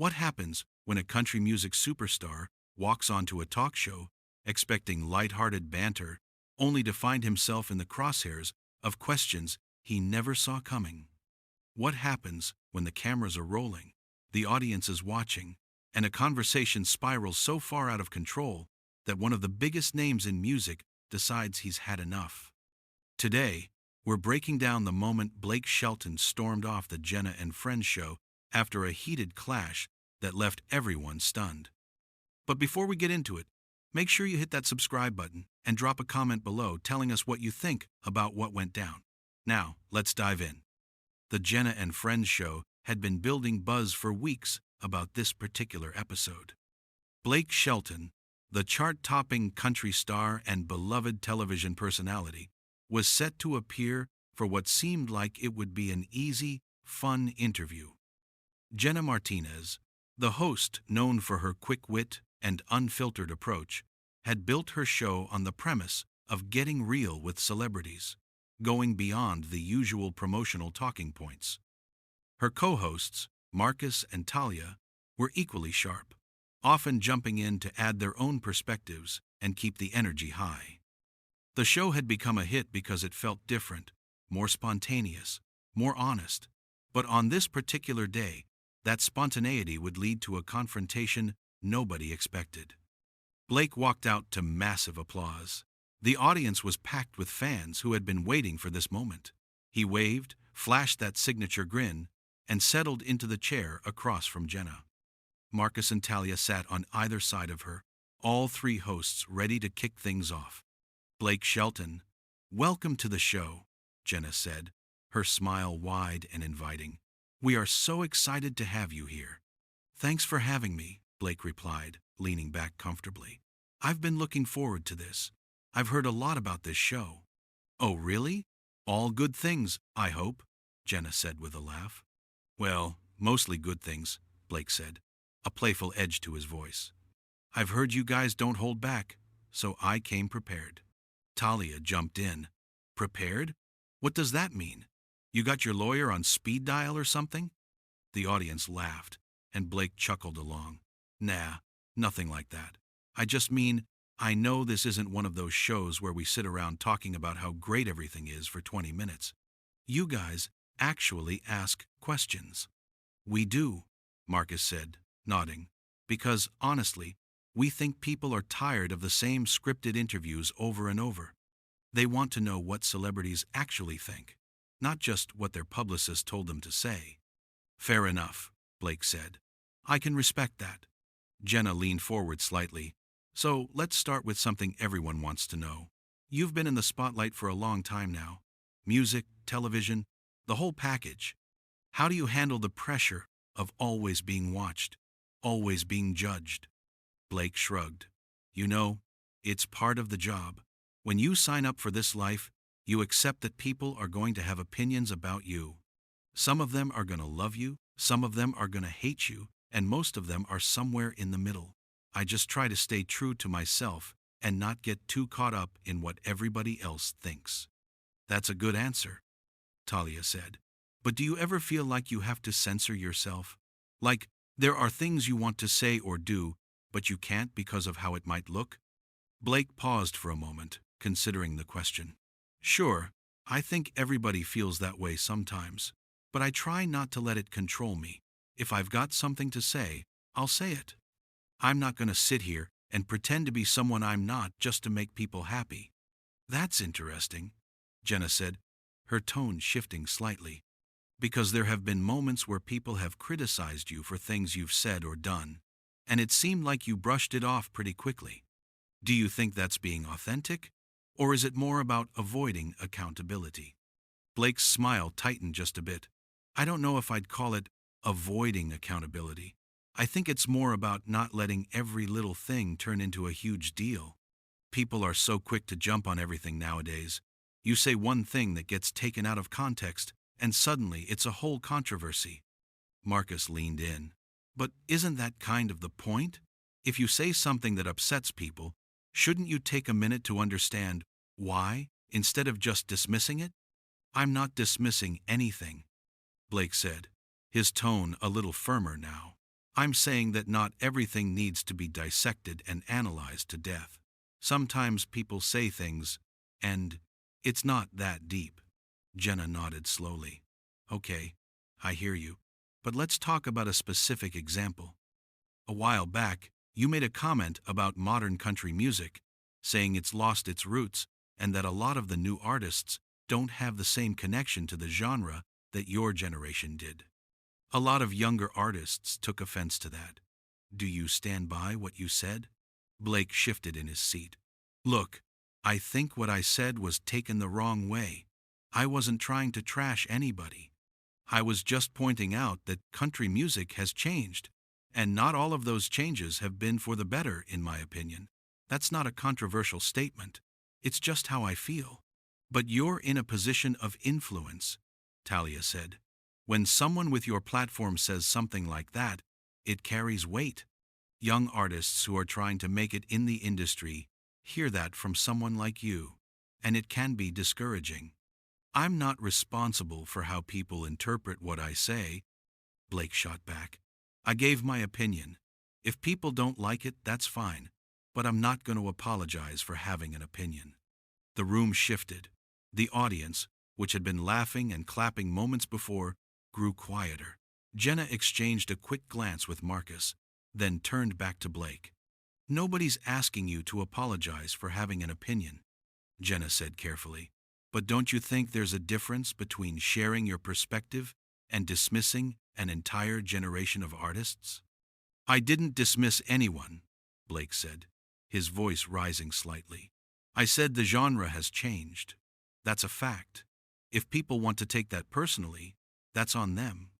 What happens when a country music superstar walks onto a talk show expecting lighthearted banter, only to find himself in the crosshairs of questions he never saw coming? What happens when the cameras are rolling, the audience is watching, and a conversation spirals so far out of control that one of the biggest names in music decides he's had enough? Today, we're breaking down the moment Blake Shelton stormed off the Jenna and Friends show after a heated clash that left everyone stunned. But before we get into it, make sure you hit that subscribe button and drop a comment below telling us what you think about what went down. Now, let's dive in. The Jenna and Friends show had been building buzz for weeks about this particular episode. Blake Shelton, the chart-topping country star and beloved television personality, was set to appear for what seemed like it would be an easy, fun interview. Jenna Martinez, the host known for her quick wit and unfiltered approach, had built her show on the premise of getting real with celebrities, going beyond the usual promotional talking points. Her co-hosts, Marcus and Talia, were equally sharp, often jumping in to add their own perspectives and keep the energy high. The show had become a hit because it felt different, more spontaneous, more honest. But on this particular day, that spontaneity would lead to a confrontation nobody expected. Blake walked out to massive applause. The audience was packed with fans who had been waiting for this moment. He waved, flashed that signature grin, and settled into the chair across from Jenna. Marcus and Talia sat on either side of her, all three hosts ready to kick things off. Blake Shelton, welcome to the show, Jenna said, her smile wide and inviting. We are so excited to have you here. Thanks for having me, Blake replied, leaning back comfortably. I've been looking forward to this. I've heard a lot about this show. Oh, really? All good things, I hope, Jenna said with a laugh. Well, mostly good things, Blake said, a playful edge to his voice. I've heard you guys don't hold back, so I came prepared. Talia jumped in. Prepared? What does that mean? You got your lawyer on speed dial or something? The audience laughed, and Blake chuckled along. Nah, nothing like that. I just mean, I know this isn't one of those shows where we sit around talking about how great everything is for 20 minutes. You guys actually ask questions. We do, Marcus said, nodding, because, honestly, we think people are tired of the same scripted interviews over and over. They want to know what celebrities actually think, not just what their publicist told them to say. Fair enough, Blake said. I can respect that. Jenna leaned forward slightly. So let's start with something everyone wants to know. You've been in the spotlight for a long time now. Music, television, the whole package. How do you handle the pressure of always being watched, always being judged? Blake shrugged. You know, it's part of the job. When you sign up for this life, you accept that people are going to have opinions about you. Some of them are going to love you, some of them are going to hate you, and most of them are somewhere in the middle. I just try to stay true to myself and not get too caught up in what everybody else thinks. That's a good answer, Talia said. But do you ever feel like you have to censor yourself? Like, there are things you want to say or do, but you can't because of how it might look? Blake paused for a moment, considering the question. Sure, I think everybody feels that way sometimes, but I try not to let it control me. If I've got something to say, I'll say it. I'm not going to sit here and pretend to be someone I'm not just to make people happy. That's interesting, Jenna said, her tone shifting slightly. Because there have been moments where people have criticized you for things you've said or done, and it seemed like you brushed it off pretty quickly. Do you think that's being authentic, or is it more about avoiding accountability? Blake's smile tightened just a bit. I don't know if I'd call it avoiding accountability. I think it's more about not letting every little thing turn into a huge deal. People are so quick to jump on everything nowadays. You say one thing that gets taken out of context, and suddenly it's a whole controversy. Marcus leaned in. But isn't that kind of the point? If you say something that upsets people, shouldn't you take a minute to understand why, instead of just dismissing it? I'm not dismissing anything, Blake said, his tone a little firmer now. I'm saying that not everything needs to be dissected and analyzed to death. Sometimes people say things, and it's not that deep. Jenna nodded slowly. Okay, I hear you. But let's talk about a specific example. A while back, you made a comment about modern country music, saying it's lost its roots and that a lot of the new artists don't have the same connection to the genre that your generation did. A lot of younger artists took offense to that. Do you stand by what you said? Blake shifted in his seat. Look, I think what I said was taken the wrong way. I wasn't trying to trash anybody. I was just pointing out that country music has changed, and not all of those changes have been for the better, in my opinion. That's not a controversial statement. It's just how I feel. But you're in a position of influence, Talia said. When someone with your platform says something like that, it carries weight. Young artists who are trying to make it in the industry hear that from someone like you, and it can be discouraging. I'm not responsible for how people interpret what I say, Blake shot back. I gave my opinion. If people don't like it, that's fine, but I'm not going to apologize for having an opinion. The room shifted. The audience, which had been laughing and clapping moments before, grew quieter. Jenna exchanged a quick glance with Marcus, then turned back to Blake. Nobody's asking you to apologize for having an opinion, Jenna said carefully. But don't you think there's a difference between sharing your perspective and dismissing an entire generation of artists? I didn't dismiss anyone, Blake said, his voice rising slightly. I said the genre has changed. That's a fact. If people want to take that personally, that's on them.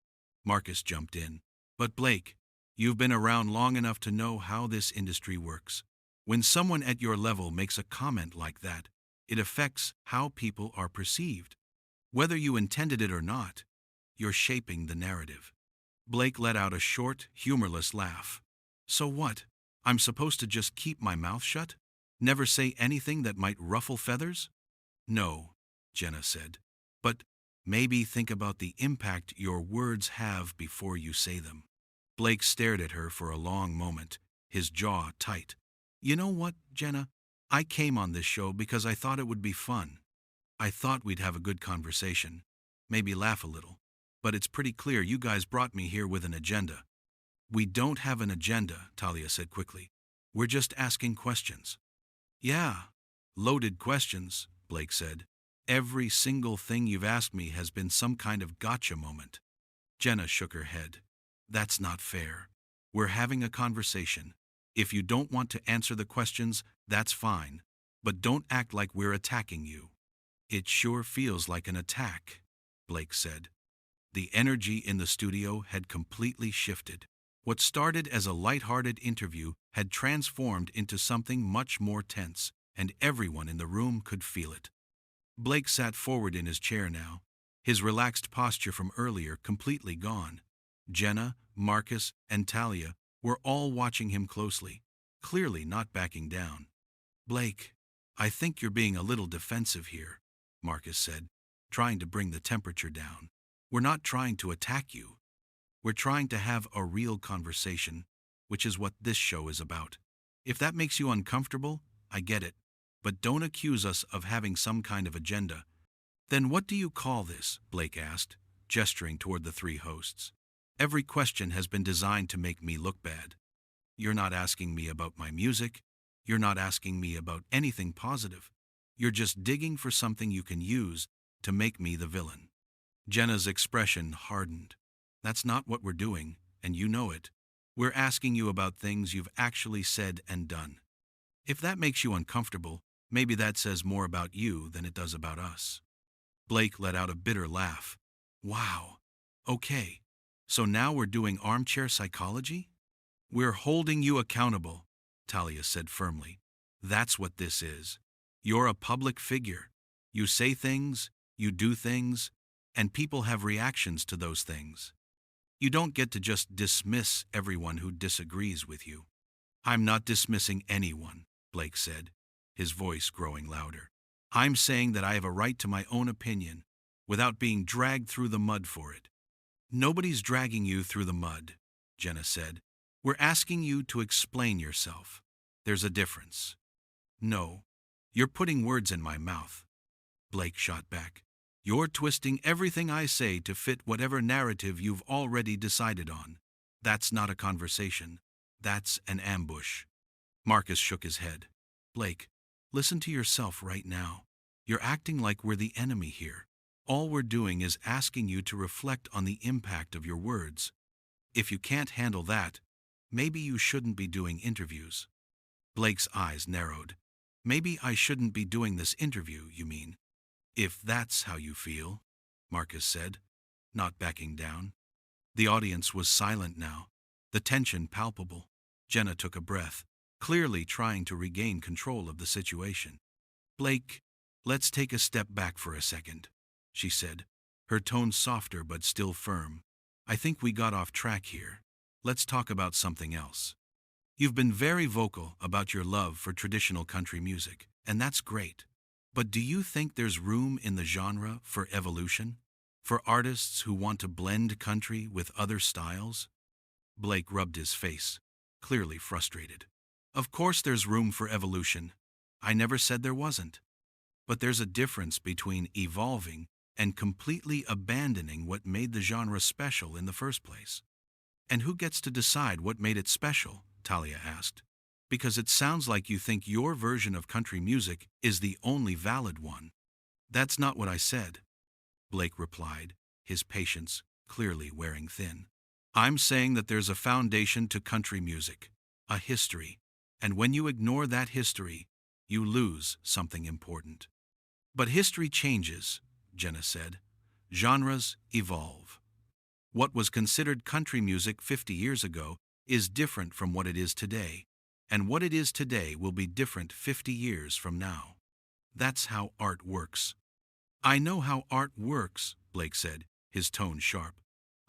Marcus jumped in. But Blake, you've been around long enough to know how this industry works. When someone at your level makes a comment like that, it affects how people are perceived. Whether you intended it or not, you're shaping the narrative. Blake let out a short, humorless laugh. So what? I'm supposed to just keep my mouth shut? Never say anything that might ruffle feathers? No, Jenna said. But maybe think about the impact your words have before you say them. Blake stared at her for a long moment, his jaw tight. You know what, Jenna? I came on this show because I thought it would be fun. I thought we'd have a good conversation, maybe laugh a little. But it's pretty clear you guys brought me here with an agenda. We don't have an agenda, Talia said quickly. We're just asking questions. Yeah, loaded questions, Blake said. Every single thing you've asked me has been some kind of gotcha moment. Jenna shook her head. That's not fair. We're having a conversation. If you don't want to answer the questions, that's fine. But don't act like we're attacking you. It sure feels like an attack, Blake said. The energy in the studio had completely shifted. What started as a light-hearted interview had transformed into something much more tense, and everyone in the room could feel it. Blake sat forward in his chair now, his relaxed posture from earlier completely gone. Jenna, Marcus, and Talia were all watching him closely, clearly not backing down. Blake, I think you're being a little defensive here, Marcus said, trying to bring the temperature down. We're not trying to attack you. We're trying to have a real conversation, which is what this show is about. If that makes you uncomfortable, I get it. But don't accuse us of having some kind of agenda. Then what do you call this? Blake asked, gesturing toward the three hosts. Every question has been designed to make me look bad. You're not asking me about my music. You're not asking me about anything positive. You're just digging for something you can use to make me the villain. Jenna's expression hardened. That's not what we're doing, and you know it. We're asking you about things you've actually said and done. If that makes you uncomfortable, maybe that says more about you than it does about us. Blake let out a bitter laugh. Wow. Okay. So now we're doing armchair psychology? We're holding you accountable, Talia said firmly. That's what this is. You're a public figure. You say things, you do things, and people have reactions to those things. You don't get to just dismiss everyone who disagrees with you. I'm not dismissing anyone, Blake said, his voice growing louder. I'm saying that I have a right to my own opinion without being dragged through the mud for it. Nobody's dragging you through the mud, Jenna said. We're asking you to explain yourself. There's a difference. No, you're putting words in my mouth, Blake shot back. You're twisting everything I say to fit whatever narrative you've already decided on. That's not a conversation. That's an ambush. Marcus shook his head. Blake, listen to yourself right now. You're acting like we're the enemy here. All we're doing is asking you to reflect on the impact of your words. If you can't handle that, maybe you shouldn't be doing interviews. Blake's eyes narrowed. Maybe I shouldn't be doing this interview, you mean? If that's how you feel, Marcus said, not backing down. The audience was silent now, the tension palpable. Jenna took a breath, clearly trying to regain control of the situation. Blake, let's take a step back for a second, she said, her tone softer but still firm. I think we got off track here. Let's talk about something else. You've been very vocal about your love for traditional country music, and that's great. But do you think there's room in the genre for evolution? For artists who want to blend country with other styles? Blake rubbed his face, clearly frustrated. Of course there's room for evolution. I never said there wasn't. But there's a difference between evolving and completely abandoning what made the genre special in the first place. And who gets to decide what made it special? Talia asked. Because it sounds like you think your version of country music is the only valid one. That's not what I said, Blake replied, his patience clearly wearing thin. I'm saying that there's a foundation to country music, a history, and when you ignore that history, you lose something important. But history changes, Jenna said. Genres evolve. What was considered country music 50 years ago is different from what it is today. And what it is today will be different 50 years from now. That's how art works. I know how art works, Blake said, his tone sharp.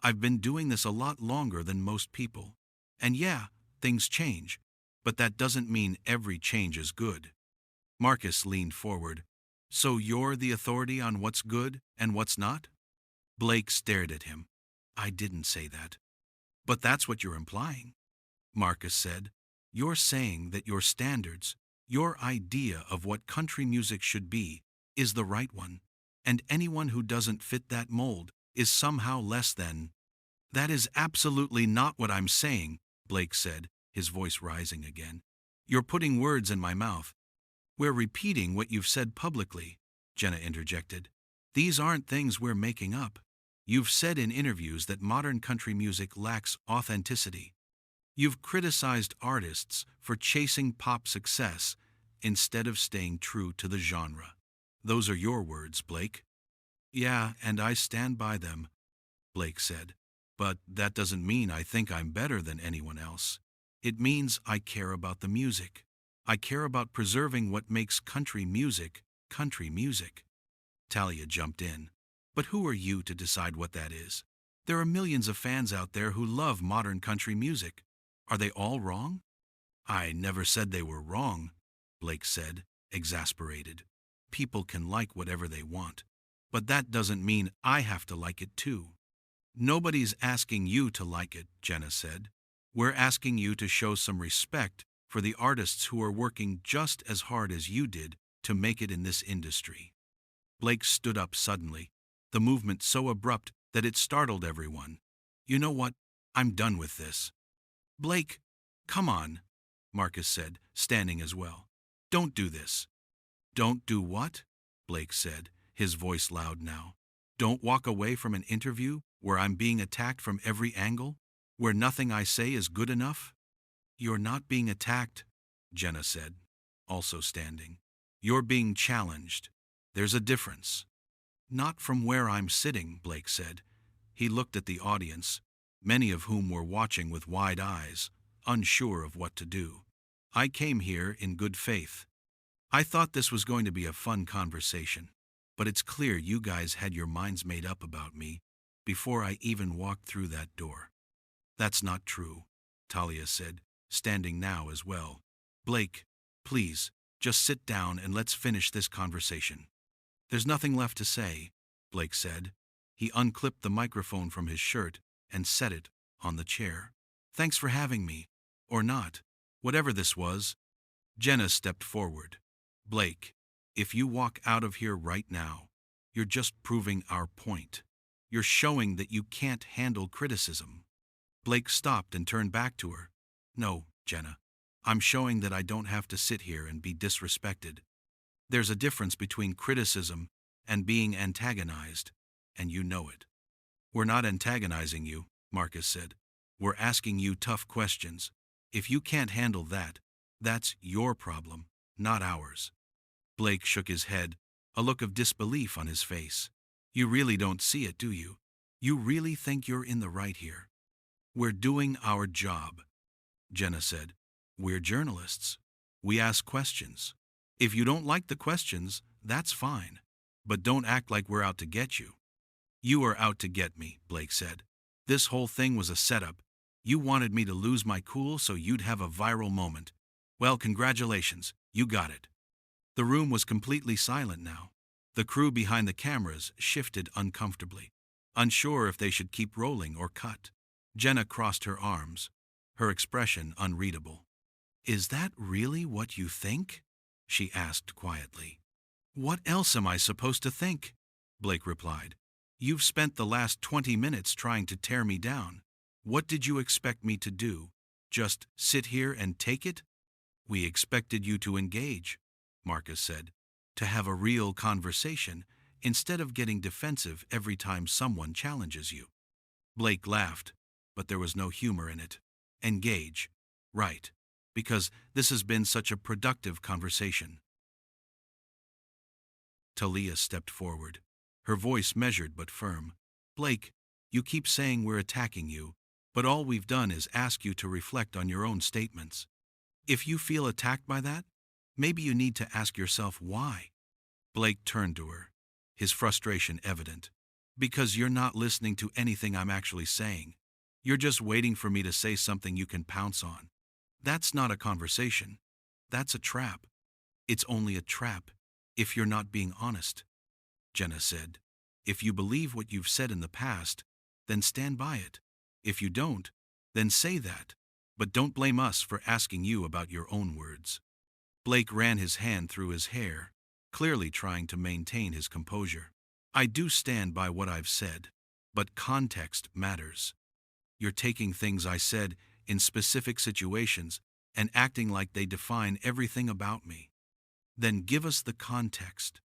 I've been doing this a lot longer than most people. And yeah, things change, but that doesn't mean every change is good. Marcus leaned forward. So you're the authority on what's good and what's not? Blake stared at him. I didn't say that. But that's what you're implying, Marcus said. You're saying that your standards, your idea of what country music should be, is the right one, and anyone who doesn't fit that mold is somehow less than. That is absolutely not what I'm saying, Blake said, his voice rising again. You're putting words in my mouth. We're repeating what you've said publicly, Jenna interjected. These aren't things we're making up. You've said in interviews that modern country music lacks authenticity. You've criticized artists for chasing pop success instead of staying true to the genre. Those are your words, Blake. Yeah, and I stand by them, Blake said. But that doesn't mean I think I'm better than anyone else. It means I care about the music. I care about preserving what makes country music country music. Talia jumped in. But who are you to decide what that is? There are millions of fans out there who love modern country music. Are they all wrong? I never said they were wrong, Blake said, exasperated. People can like whatever they want, but that doesn't mean I have to like it too. Nobody's asking you to like it, Jenna said. We're asking you to show some respect for the artists who are working just as hard as you did to make it in this industry. Blake stood up suddenly, the movement so abrupt that it startled everyone. You know what? I'm done with this. Blake, come on, Marcus said, standing as well. Don't do this. Don't do what? Blake said, his voice loud now. Don't walk away from an interview where I'm being attacked from every angle, where nothing I say is good enough? You're not being attacked, Jenna said, also standing. You're being challenged. There's a difference. Not from where I'm sitting, Blake said. He looked at the audience, many of whom were watching with wide eyes, unsure of what to do. I came here in good faith. I thought this was going to be a fun conversation, but it's clear you guys had your minds made up about me before I even walked through that door. That's not true, Talia said, standing now as well. Blake, please, just sit down and let's finish this conversation. There's nothing left to say, Blake said. He unclipped the microphone from his shirt and set it on the chair. Thanks for having me. Or not. Whatever this was. Jenna stepped forward. Blake, if you walk out of here right now, you're just proving our point. You're showing that you can't handle criticism. Blake stopped and turned back to her. No, Jenna. I'm showing that I don't have to sit here and be disrespected. There's a difference between criticism and being antagonized, and you know it. We're not antagonizing you, Marcus said. We're asking you tough questions. If you can't handle that, that's your problem, not ours. Blake shook his head, a look of disbelief on his face. You really don't see it, do you? You really think you're in the right here? We're doing our job, Jenna said. We're journalists. We ask questions. If you don't like the questions, that's fine. But don't act like we're out to get you. You are out to get me, Blake said. This whole thing was a setup. You wanted me to lose my cool so you'd have a viral moment. Well, congratulations, you got it. The room was completely silent now. The crew behind the cameras shifted uncomfortably, unsure if they should keep rolling or cut. Jenna crossed her arms, her expression unreadable. Is that really what you think? She asked quietly. What else am I supposed to think? Blake replied. You've spent the last 20 minutes trying to tear me down. What did you expect me to do? Just sit here and take it? We expected you to engage, Marcus said, to have a real conversation instead of getting defensive every time someone challenges you. Blake laughed, but there was no humor in it. Engage. Right. Because this has been such a productive conversation. Talia stepped forward, her voice measured but firm. Blake, you keep saying we're attacking you, but all we've done is ask you to reflect on your own statements. If you feel attacked by that, maybe you need to ask yourself why. Blake turned to her, his frustration evident. Because you're not listening to anything I'm actually saying. You're just waiting for me to say something you can pounce on. That's not a conversation. That's a trap. It's only a trap if you're not being honest. Jenna said, if you believe what you've said in the past, then stand by it. If you don't, then say that. But don't blame us for asking you about your own words. Blake ran his hand through his hair, clearly trying to maintain his composure. I do stand by what I've said, but context matters. You're taking things I said in specific situations and acting like they define everything about me. Then give us the context,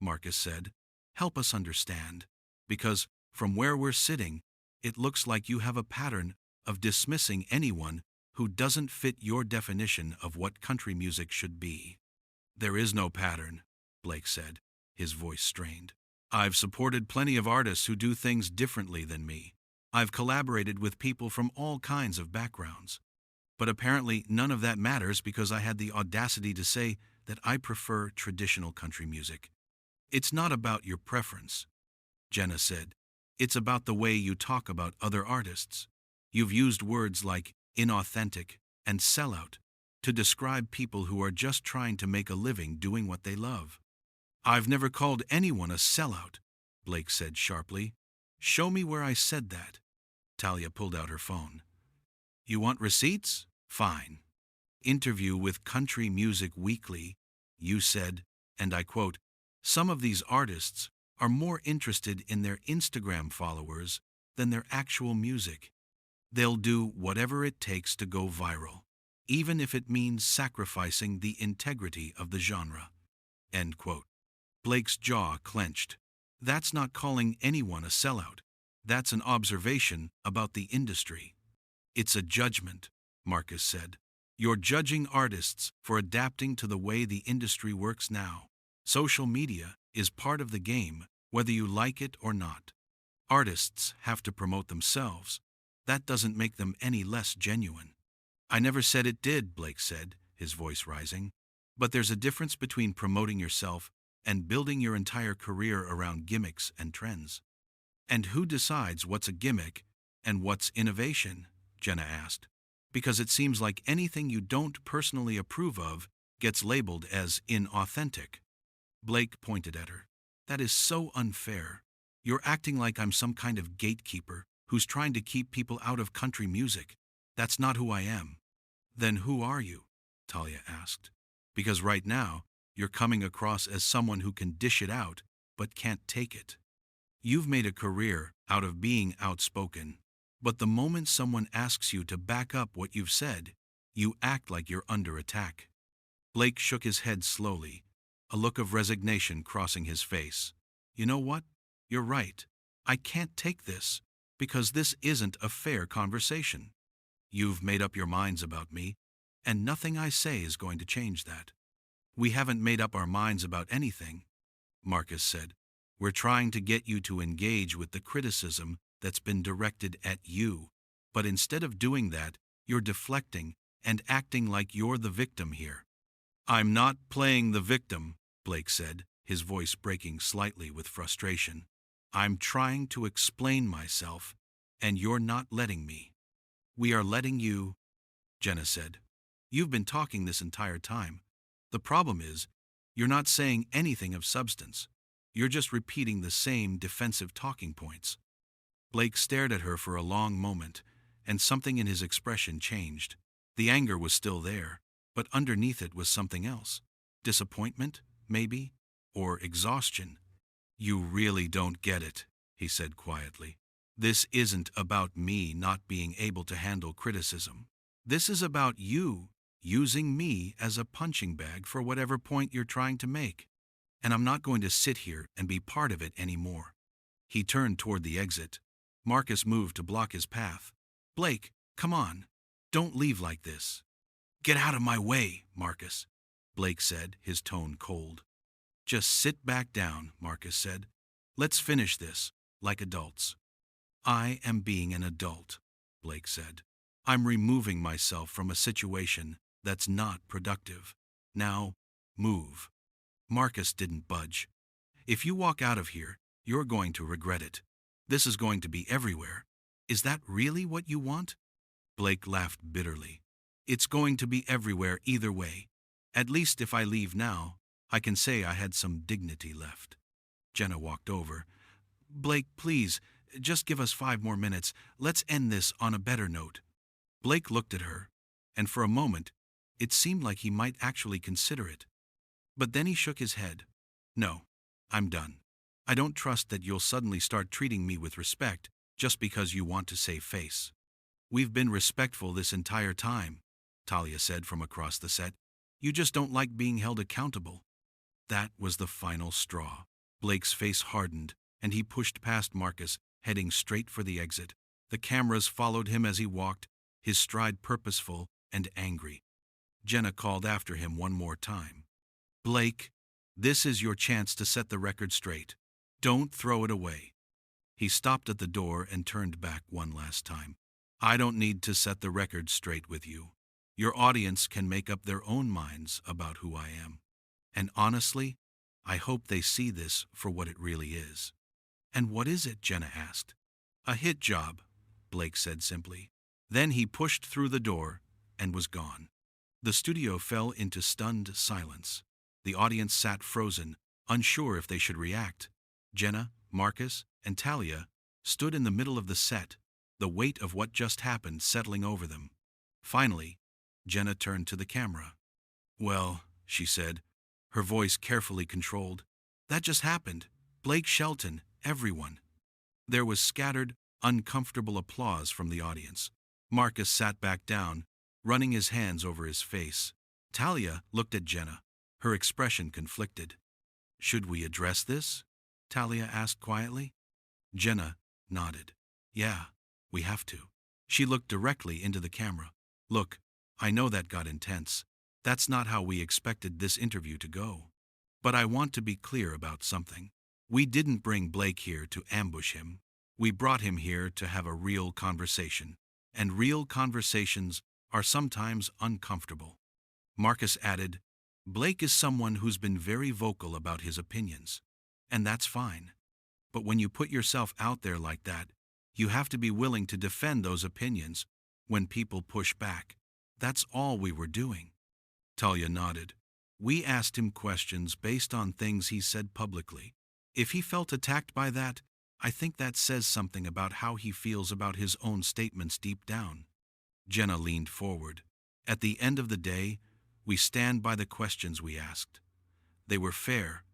Marcus said. Help us understand, because from where we're sitting, it looks like you have a pattern of dismissing anyone who doesn't fit your definition of what country music should be. There is no pattern, Blake said, his voice strained. I've supported plenty of artists who do things differently than me. I've collaborated with people from all kinds of backgrounds. But apparently none of that matters because I had the audacity to say that I prefer traditional country music. It's not about your preference, Jenna said. It's about the way you talk about other artists. You've used words like inauthentic and sellout to describe people who are just trying to make a living doing what they love. I've never called anyone a sellout, Blake said sharply. Show me where I said that. Talia pulled out her phone. You want receipts? Fine. Interview with Country Music Weekly, you said, and I quote, some of these artists are more interested in their Instagram followers than their actual music. They'll do whatever it takes to go viral, even if it means sacrificing the integrity of the genre. End quote. Blake's jaw clenched. That's not calling anyone a sellout. That's an observation about the industry. It's a judgment, Marcus said. You're judging artists for adapting to the way the industry works now. Social media is part of the game, whether you like it or not. Artists have to promote themselves. That doesn't make them any less genuine. I never said it did, Blake said, his voice rising. But there's a difference between promoting yourself and building your entire career around gimmicks and trends. And who decides what's a gimmick and what's innovation? Jenna asked. Because it seems like anything you don't personally approve of gets labeled as inauthentic. Blake pointed at her. That is so unfair. You're acting like I'm some kind of gatekeeper who's trying to keep people out of country music. That's not who I am. Then who are you? Talia asked. Because right now, you're coming across as someone who can dish it out, but can't take it. You've made a career out of being outspoken. But the moment someone asks you to back up what you've said, you act like you're under attack. Blake shook his head slowly, a look of resignation crossing his face. You know what? You're right. I can't take this, because this isn't a fair conversation. You've made up your minds about me, and nothing I say is going to change that. We haven't made up our minds about anything, Marcus said. We're trying to get you to engage with the criticism that's been directed at you. But instead of doing that, you're deflecting and acting like you're the victim here. I'm not playing the victim, Blake said, his voice breaking slightly with frustration. I'm trying to explain myself, and you're not letting me. We are letting you, Jenna said. You've been talking this entire time. The problem is, you're not saying anything of substance. You're just repeating the same defensive talking points. Blake stared at her for a long moment, and something in his expression changed. The anger was still there, but underneath it was something else. Disappointment, maybe? Or exhaustion. You really don't get it, he said quietly. This isn't about me not being able to handle criticism. This is about you using me as a punching bag for whatever point you're trying to make. And I'm not going to sit here and be part of it anymore. He turned toward the exit. Marcus moved to block his path. Blake, come on. Don't leave like this. Get out of my way, Marcus, Blake said, his tone cold. Just sit back down, Marcus said. Let's finish this, like adults. I am being an adult, Blake said. I'm removing myself from a situation that's not productive. Now, move. Marcus didn't budge. If you walk out of here, you're going to regret it. This is going to be everywhere. Is that really what you want? Blake laughed bitterly. It's going to be everywhere either way. At least if I leave now, I can say I had some dignity left. Jenna walked over. Blake, please, just give us 5 more minutes. Let's end this on a better note. Blake looked at her, and for a moment, it seemed like he might actually consider it. But then he shook his head. No, I'm done. I don't trust that you'll suddenly start treating me with respect just because you want to save face. We've been respectful this entire time, Talia said from across the set. You just don't like being held accountable. That was the final straw. Blake's face hardened, and he pushed past Marcus, heading straight for the exit. The cameras followed him as he walked, his stride purposeful and angry. Jenna called after him one more time. Blake, this is your chance to set the record straight. Don't throw it away. He stopped at the door and turned back one last time. I don't need to set the record straight with you. Your audience can make up their own minds about who I am. And honestly, I hope they see this for what it really is. And what is it? Jenna asked. A hit job, Blake said simply. Then he pushed through the door and was gone. The studio fell into stunned silence. The audience sat frozen, unsure if they should react. Jenna, Marcus, and Talia stood in the middle of the set, the weight of what just happened settling over them. Finally, Jenna turned to the camera. Well, she said, her voice carefully controlled, that just happened. Blake, Shelton, everyone. There was scattered, uncomfortable applause from the audience. Marcus sat back down, running his hands over his face. Talia looked at Jenna, her expression conflicted. Should we address this? Talia asked quietly. Jenna nodded. Yeah, we have to. She looked directly into the camera. Look, I know that got intense. That's not how we expected this interview to go. But I want to be clear about something. We didn't bring Blake here to ambush him. We brought him here to have a real conversation. And real conversations are sometimes uncomfortable. Marcus added, Blake is someone who's been very vocal about his opinions. And that's fine. But when you put yourself out there like that, you have to be willing to defend those opinions when people push back. That's all we were doing. Talia nodded. We asked him questions based on things he said publicly. If he felt attacked by that, I think that says something about how he feels about his own statements deep down. Jenna leaned forward. At the end of the day, we stand by the questions we asked. They were fair,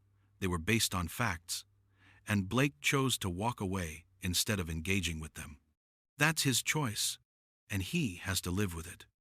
they were based on facts, and Blake chose to walk away instead of engaging with them. That's his choice, and he has to live with it.